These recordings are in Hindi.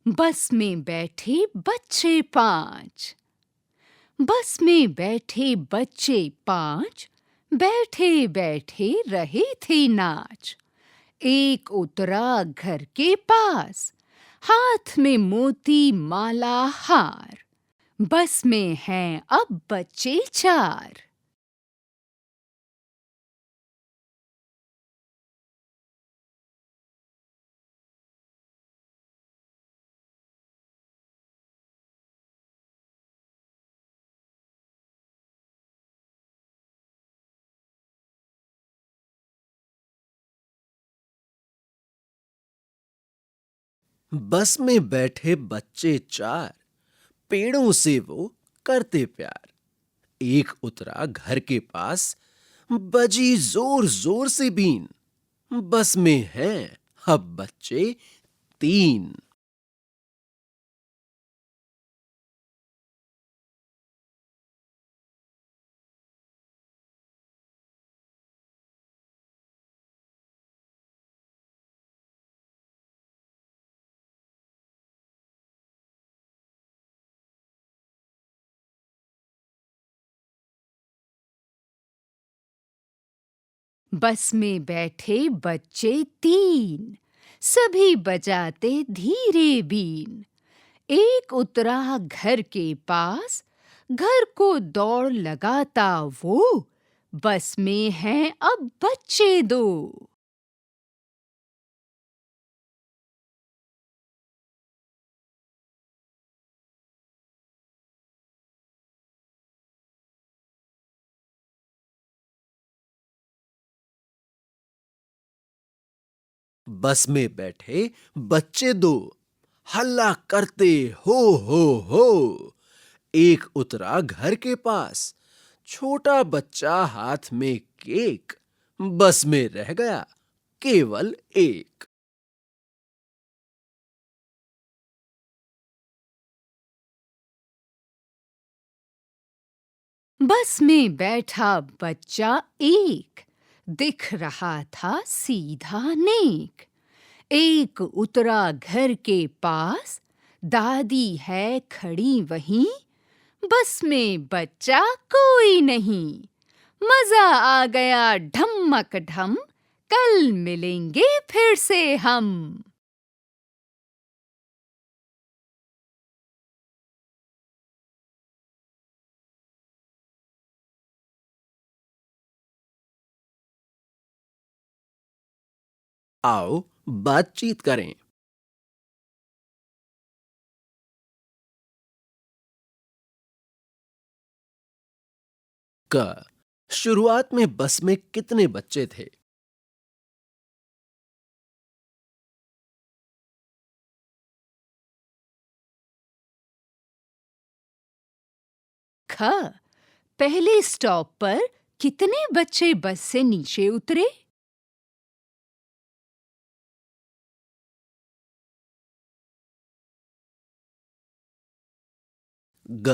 बस में बैठे बच्चे 5। बस में बैठे बच्चे 5, बैठे बैठे रहे थे नाच। एक उतरा घर के पास, हाथ में मोती माला हार। बस में हैं अब बच्चे 4। बस में बैठे बच्चे 4, पेड़ों से वो करते प्यार। एक उतरा घर के पास, बजी जोर जोर से बीन। बस में हैं अब बच्चे 3। बस में बैठे बच्चे 3, सभी बजाते धीरे बीन। एक उतरा घर के पास, घर को दौड़ लगाता वो। बस में हैं अब बच्चे 2। बस में बैठे बच्चे 2, हल्ला करते हो हो। एक उतरा घर के पास, छोटा बच्चा हाथ में केक। बस में रह गया केवल एक। बस में बैठा बच्चा 1, दिख रहा था सीधा नेक। एक उतरा घर के पास, दादी है खड़ी वहीं। बस में बच्चा कोई नहीं, मजा आ गया ढम्मक ढम। कल मिलेंगे फिर से हम। आओ बातचीत करें। क, शुरुआत में बस में कितने बच्चे थे? ख, पहले स्टॉप पर कितने बच्चे बस से नीचे उतरे? ग,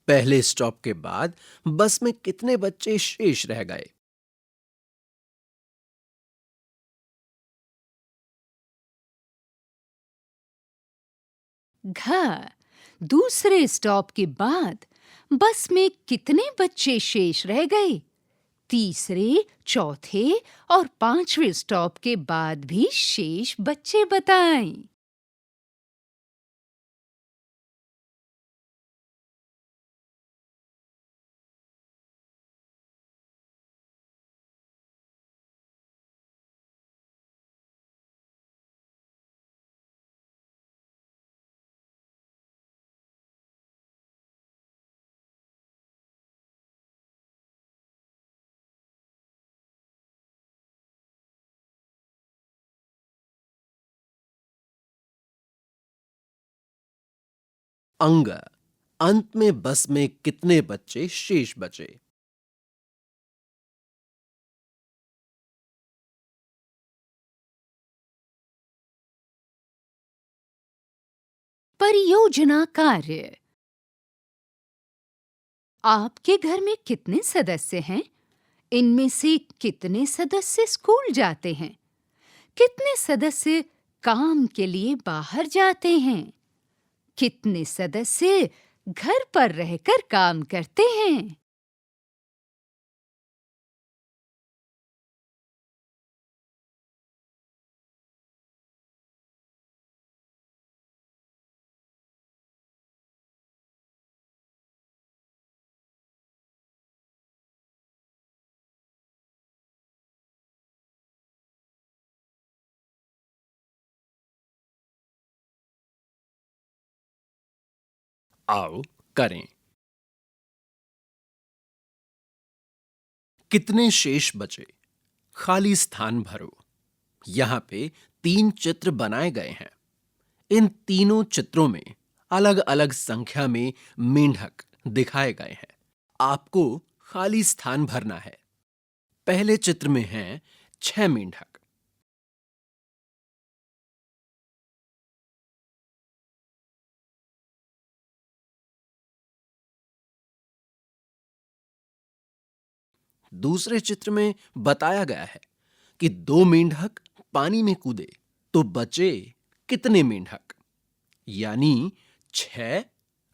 पहले स्टॉप के बाद बस में कितने बच्चे शेष रह गए? घ, दूसरे स्टॉप के बाद बस में कितने बच्चे शेष रह गए? तीसरे, चौथे और 5वें स्टॉप के बाद भी शेष बच्चे बताएं। अंग, अंत में बस में कितने बच्चे शेष बचे? परियोजना कार्य। आपके घर में कितने सदस्य हैं? इनमें से कितने सदस्य स्कूल जाते हैं? कितने सदस्य काम के लिए बाहर जाते हैं? कितने सदस्य घर पर रहकर काम करते हैं? आओ करें। कितने शेष बचे? खाली स्थान भरो। यहाँ पे 3 चित्र बनाए गए हैं। इन तीनों चित्रों में अलग-अलग संख्या में मेंढक दिखाए गए हैं। आपको खाली स्थान भरना है। पहले चित्र में हैं 6 मेंढक। दूसरे चित्र में बताया गया है कि 2 मेंढक पानी में कूदे तो बचे कितने मेंढक? यानी 6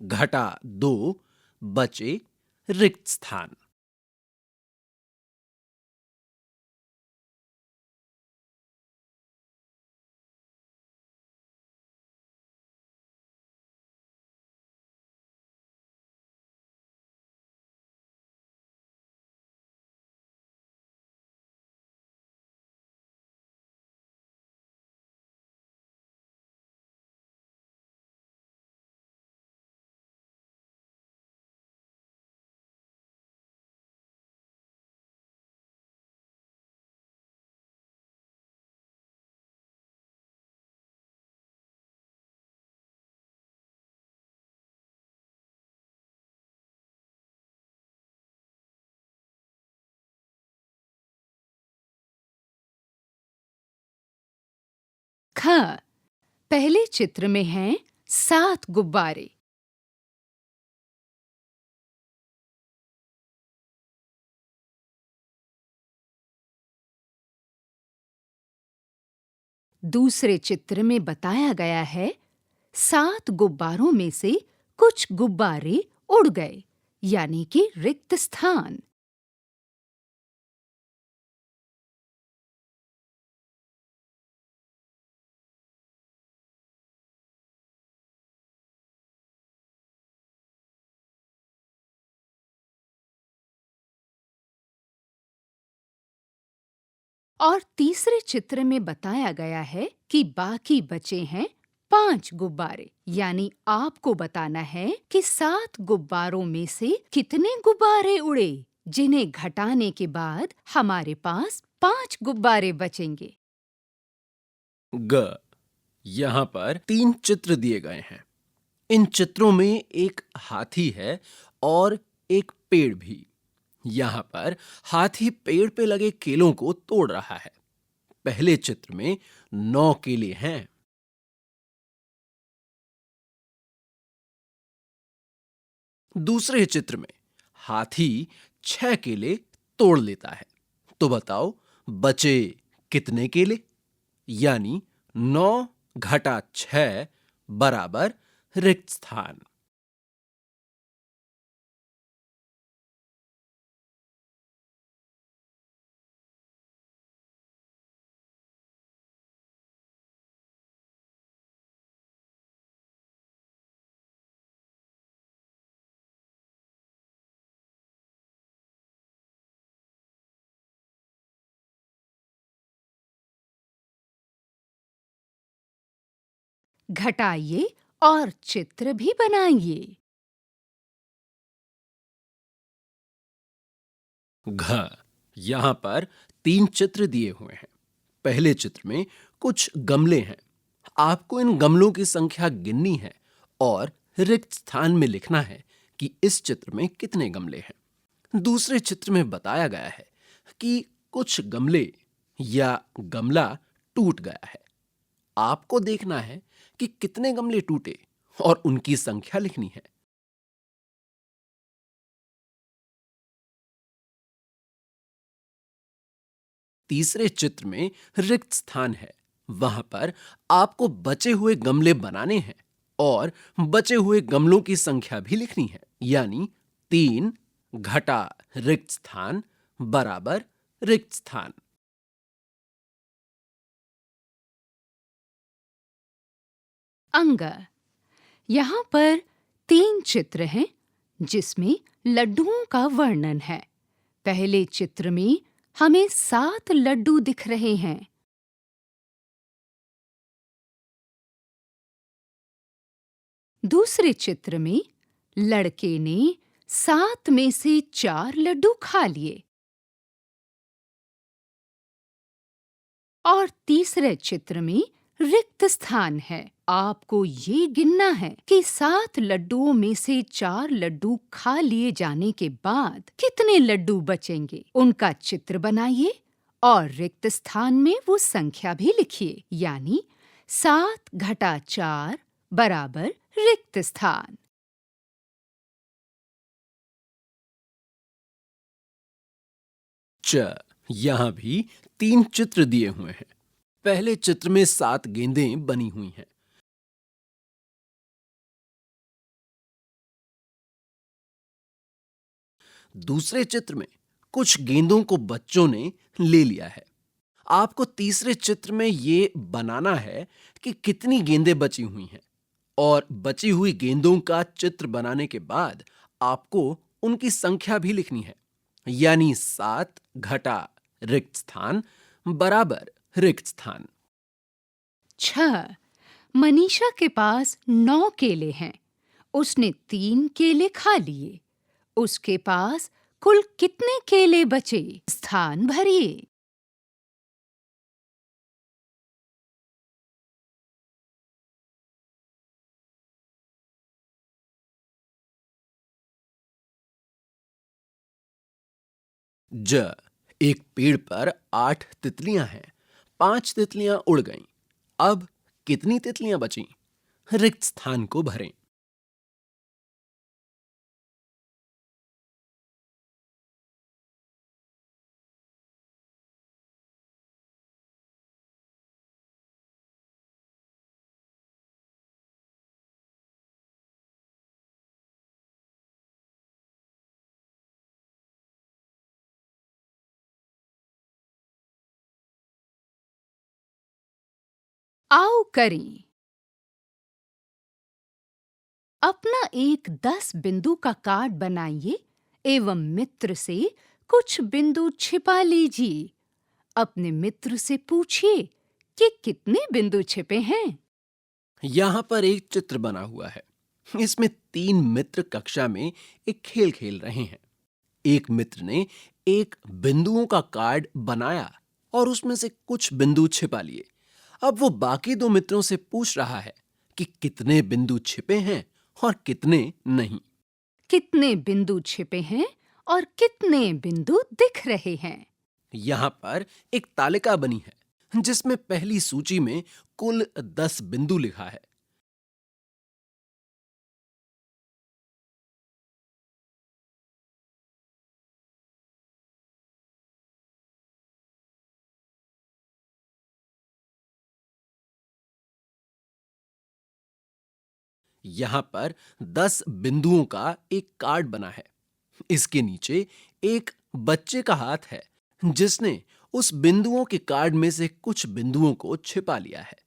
घटा 2 बचे रिक्त स्थान। ख, पहले चित्र में हैं 7 गुब्बारे। दूसरे चित्र में बताया गया है 7 गुब्बारों में से कुछ गुब्बारे उड़ गए, यानी कि रिक्त स्थान। और तीसरे चित्र में बताया गया है कि बाकी बचे हैं 5 गुब्बारे, यानी आपको बताना है कि 7 गुब्बारों में से कितने गुब्बारे उड़े, जिन्हें घटाने के बाद हमारे पास 5 गुब्बारे बचेंगे। ग, यहाँ पर 3 चित्र दिए गए हैं। इन चित्रों में एक हाथी है और एक पेड़ भी। यहाँ पर हाथी पेड़ पे लगे केलों को तोड़ रहा है। पहले चित्र में 9 केले हैं। दूसरे चित्र में हाथी 6 केले तोड़ लेता है। तो बताओ बचे कितने केले? यानी 9 घटा 6 बराबर रिक्त स्थान। घटाइए और चित्र भी बनाइए। घ, यहां पर 3 चित्र दिए हुए हैं। पहले चित्र में कुछ गमले हैं। आपको इन गमलों की संख्या गिननी है और रिक्त स्थान में लिखना है कि इस चित्र में कितने गमले हैं। दूसरे चित्र में बताया गया है कि कुछ गमले या गमला टूट गया है। आपको देखना है कि कितने गमले टूटे और उनकी संख्या लिखनी है। तीसरे चित्र में रिक्त स्थान है। वहां पर आपको बचे हुए गमले बनाने हैं और बचे हुए गमलों की संख्या भी लिखनी है, यानी 3 घटा रिक्त स्थान बराबर रिक्त स्थान। अंग। यहाँ पर 3 चित्र हैं जिसमें लड्डुओं का वर्णन है। पहले चित्र में हमें 7 लड्डू दिख रहे हैं। दूसरे चित्र में लड़के ने 7 में से 4 लड्डू खा लिए। और तीसरे चित्र में रिक्त स्थान है। आपको ये गिनना है कि 7 लड्डुओं में से 4 लड्डू खा लिए जाने के बाद कितने लड्डू बचेंगे, उनका चित्र बनाइए और रिक्त स्थान में वो संख्या भी लिखिए, यानी 7 घटा 4 बराबर रिक्त स्थान। च। यहाँ भी 3 चित्र दिए हुए हैं। पहले चित्र में 7 गेंदें बनी हुई हैं। दूसरे चित्र में कुछ गेंदों को बच्चों ने ले लिया है। आपको तीसरे चित्र में ये बनाना है कि कितनी गेंदें बची हुई हैं, और बची हुई गेंदों का चित्र बनाने के बाद आपको उनकी संख्या भी लिखनी है, यानी 7 घटा रिक्त स्थान बराबर रिक्त स्थान। 6। मनीषा के पास 9 केले हैं। उसने 3 केले खा लिए। उसके पास कुल कितने केले बचे? स्थान भरिए। ज। एक पेड़ पर 8 तितलियां हैं। 5 तितलियां उड़ गईं। अब कितनी तितलियां बचीं? रिक्त स्थान को भरें। आओ करें। अपना एक 10 बिंदु का कार्ड बनाइए एवं मित्र से कुछ बिंदु छिपा लीजिए। अपने मित्र से पूछिए कि कितने बिंदु छिपे हैं। यहां पर एक चित्र बना हुआ है। इसमें 3 मित्र कक्षा में एक खेल खेल रहे हैं। एक मित्र ने एक बिंदुओं का कार्ड बनाया और उसमें से कुछ बिंदु छिपा लिए। अब वो बाकी 2 मित्रों से पूछ रहा है कि कितने बिंदु छिपे हैं और कितने नहीं। कितने बिंदु छिपे हैं और कितने बिंदु दिख रहे हैं। यहां पर एक तालिका बनी है जिसमें पहली सूची में कुल 10 बिंदु लिखा है। यहां पर 10 बिंदुओं का एक कार्ड बना है। इसके नीचे एक बच्चे का हाथ है जिसने उस बिंदुओं के कार्ड में से कुछ बिंदुओं को छिपा लिया है।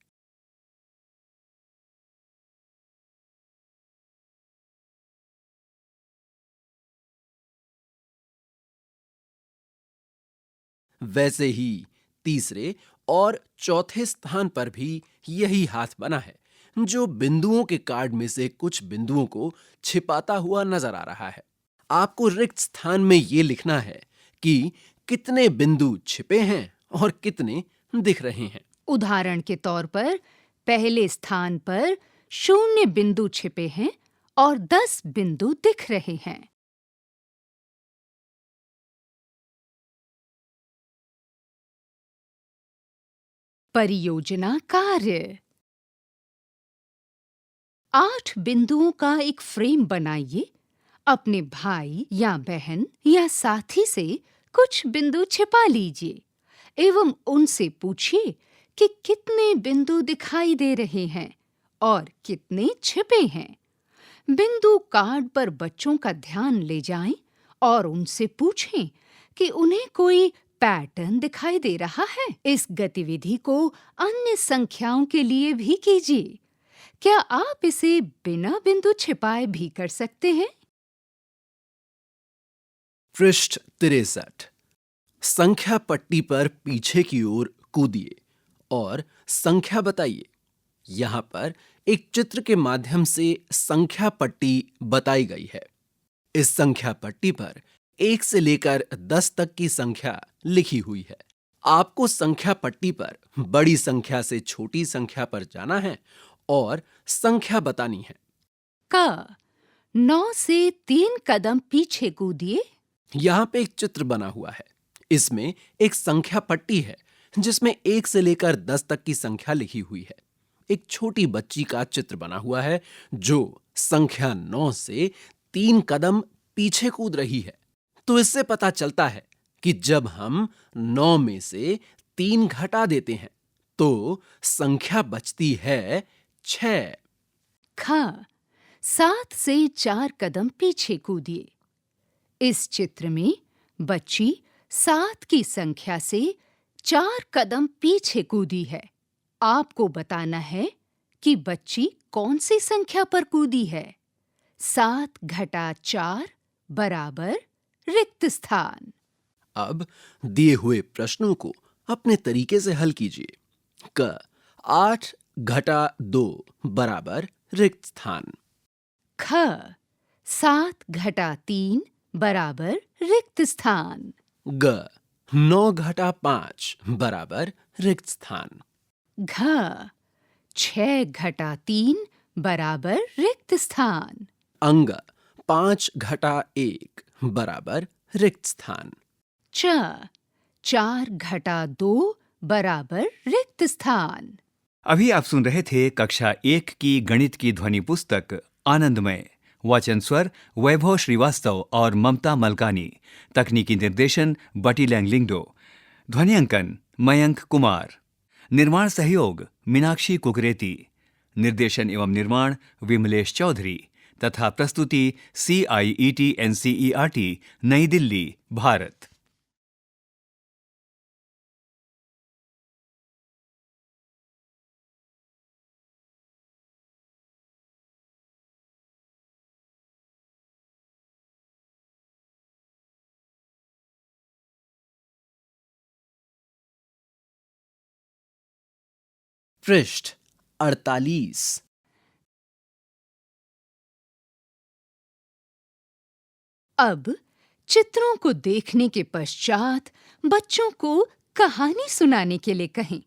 वैसे ही तीसरे और चौथे स्थान पर भी यही हाथ बना है जो बिंदुओं के कार्ड में से कुछ बिंदुओं को छिपाता हुआ नजर आ रहा है। आपको रिक्त स्थान में यह लिखना है कि कितने बिंदु छिपे हैं और कितने दिख रहे हैं। उदाहरण के तौर पर पहले स्थान पर 0 बिंदु छिपे हैं और 10 बिंदु दिख रहे हैं। परियोजना कार्य। 8 बिंदुओं का एक फ्रेम बनाइए। अपने भाई या बहन या साथी से कुछ बिंदु छिपा लीजिए एवं उनसे पूछिए कि कितने बिंदु दिखाई दे रहे हैं और कितने छिपे हैं। बिंदु कार्ड पर बच्चों का ध्यान ले जाएं और उनसे पूछें कि उन्हें कोई पैटर्न दिखाई दे रहा है। इस गतिविधि को अन्य संख्याओं के लिए भी कीजिए। क्या आप इसे बिना बिंदु छिपाए भी कर सकते हैं? पृष्ठ 63। संख्या पट्टी पर पीछे की ओर कूदिए और संख्या बताइए। यहां पर एक चित्र के माध्यम से संख्या पट्टी बताई गई है। इस संख्या पट्टी पर 1 से लेकर 10 तक की संख्या लिखी हुई है। आपको संख्या पट्टी पर बड़ी संख्या से छोटी संख्या पर जाना है और संख्या बतानी है। क 9 से 3 कदम पीछे कूदिए। यहाँ पे एक चित्र बना हुआ है। इसमें एक संख्या पट्टी है जिसमें 1 से लेकर 10 तक की संख्या लिखी हुई है। एक छोटी बच्ची का चित्र बना हुआ है जो संख्या 9 से 3 कदम पीछे कूद रही है। तो इससे पता चलता है कि जब हम 9 में से 3 घटा देते हैं तो संख्या बचती है 6। ख 7 से 4 कदम पीछे कूदिए। इस चित्र में बच्ची 7 की संख्या से 4 कदम पीछे कूदी है। आपको बताना है कि बच्ची कौन सी संख्या पर कूदी है। 7 घटा 4 बराबर रिक्त स्थान। अब दिए हुए प्रश्नों को अपने तरीके से हल कीजिए। क 8 घटा 2 बराबर रिक्त स्थान। ख 7 घटा 3 बराबर रिक्त स्थान। ग 9 घटा 5 बराबर रिक्त स्थान। घ 6 घटा 3 बराबर रिक्त स्थान। अंग 5 घटा 1 बराबर रिक्त स्थान। च 4 घटा 2 बराबर रिक्त स्थान। अभी आप सुन रहे थे कक्षा 1 की गणित की ध्वनि पुस्तक आनंदमय। वाचन स्वर वैभव श्रीवास्तव और ममता मलकानी। तकनीकी निर्देशन बटी लैंगलिंगडो। ध्वनियांकन मयंक कुमार। निर्माण सहयोग मीनाक्षी कुकरेती। निर्देशन एवं निर्माण विमलेश चौधरी तथा प्रस्तुति CIET NCERT नई दिल्ली भारत। पृष्ठ 48। अब चित्रों को देखने के पश्चात बच्चों को कहानी सुनाने के लिए कहें।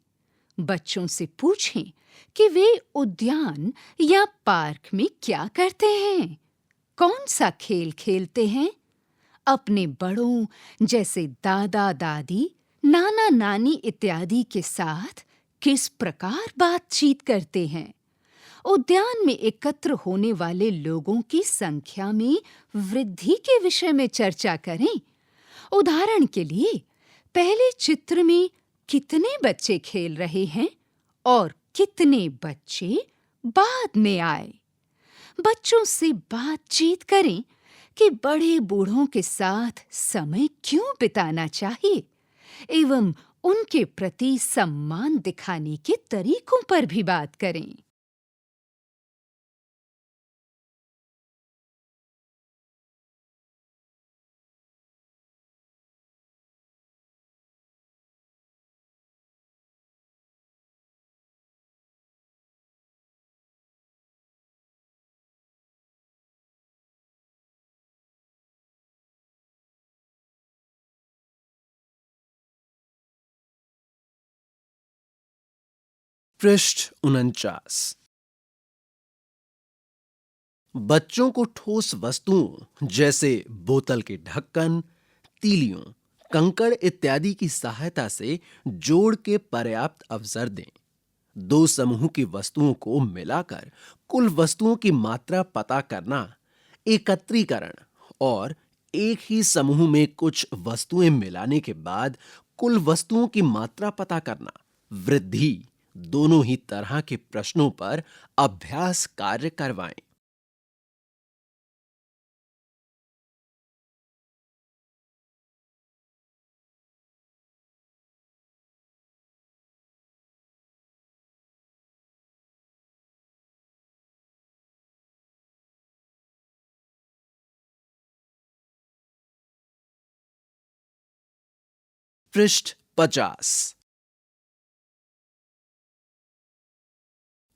बच्चों से पूछें कि वे उद्यान या पार्क में क्या करते हैं, कौन सा खेल खेलते हैं, अपने बड़ों जैसे दादा दादी, नाना नानी इत्यादि के साथ किस प्रकार बातचीत करते हैं। उद्यान में एकत्र होने वाले लोगों की संख्या में वृद्धि के विषय में चर्चा करें। उदाहरण के लिए, पहले चित्र में कितने बच्चे खेल रहे हैं और कितने बच्चे बाद में आए। बच्चों से बातचीत करें कि बड़े बूढ़ों के साथ समय क्यों बिताना चाहिए एवं उनके प्रति सम्मान दिखाने के तरीकों पर भी बात करें। पृष्ठ 49। बच्चों को ठोस वस्तुओं जैसे बोतल के ढक्कन, तीलियों, कंकड़ इत्यादि की सहायता से जोड़ के पर्याप्त अवसर दें। दो समूह की वस्तुओं को मिलाकर कुल वस्तुओं की मात्रा पता करना एकत्रीकरण और एक ही समूह में कुछ वस्तुएं मिलाने के बाद कुल वस्तुओं की मात्रा पता करना वृद्धि दोनों ही तरह के प्रश्नों पर अभ्यास कार्य करवाएं। पृष्ठ 50।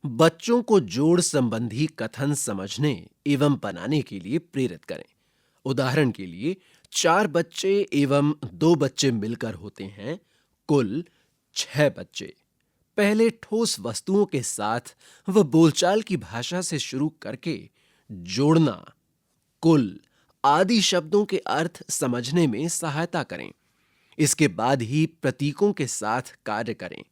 बच्चों को जोड़ संबंधी कथन समझने एवं बनाने के लिए प्रेरित करें। उदाहरण के लिए 4 बच्चे एवं 2 बच्चे मिलकर होते हैं, कुल 6 बच्चे। पहले ठोस वस्तुओं के साथ व बोलचाल की भाषा से शुरू करके जोड़ना, कुल आदि शब्दों के अर्थ समझने में सहायता करें। इसके बाद ही प्रतीकों के साथ कार्य करें।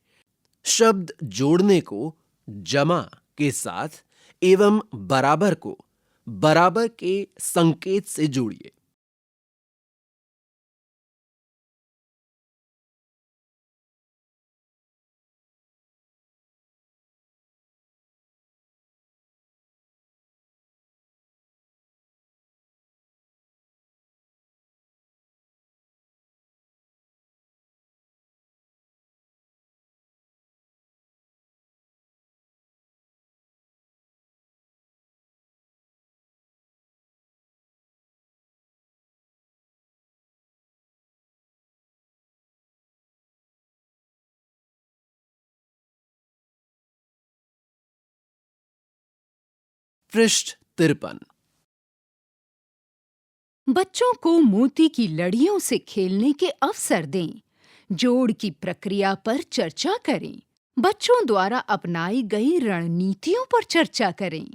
शब्द जोड़ने को जमा के साथ एवं बराबर को बराबर के संकेत से जोड़िए। पृष्ठ 53। बच्चों को मोती की लड़ियों से खेलने के अवसर दें। जोड़ की प्रक्रिया पर चर्चा करें। बच्चों द्वारा अपनाई गई रणनीतियों पर चर्चा करें।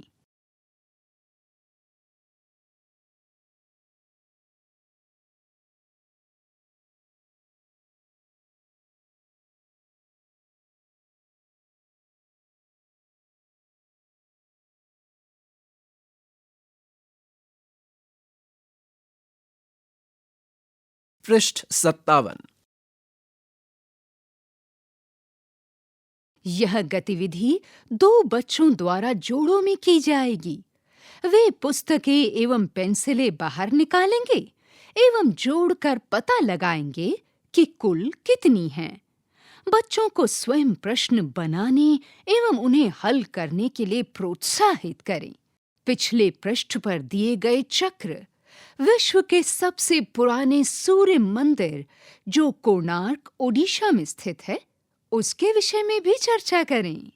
पृष्ठ 57। यह गतिविधि 2 बच्चों द्वारा जोड़ों में की जाएगी। वे पुस्तकें एवं पेंसिलें बाहर निकालेंगे एवं जोड़कर पता लगाएंगे कि कुल कितनी हैं। बच्चों को स्वयं प्रश्न बनाने एवं उन्हें हल करने के लिए प्रोत्साहित करें। पिछले पृष्ठ पर दिए गए चक्र विश्व के सबसे पुराने सूर्य मंदिर, जो कोणार्क, ओडिशा में स्थित है, उसके विषय में भी चर्चा करें।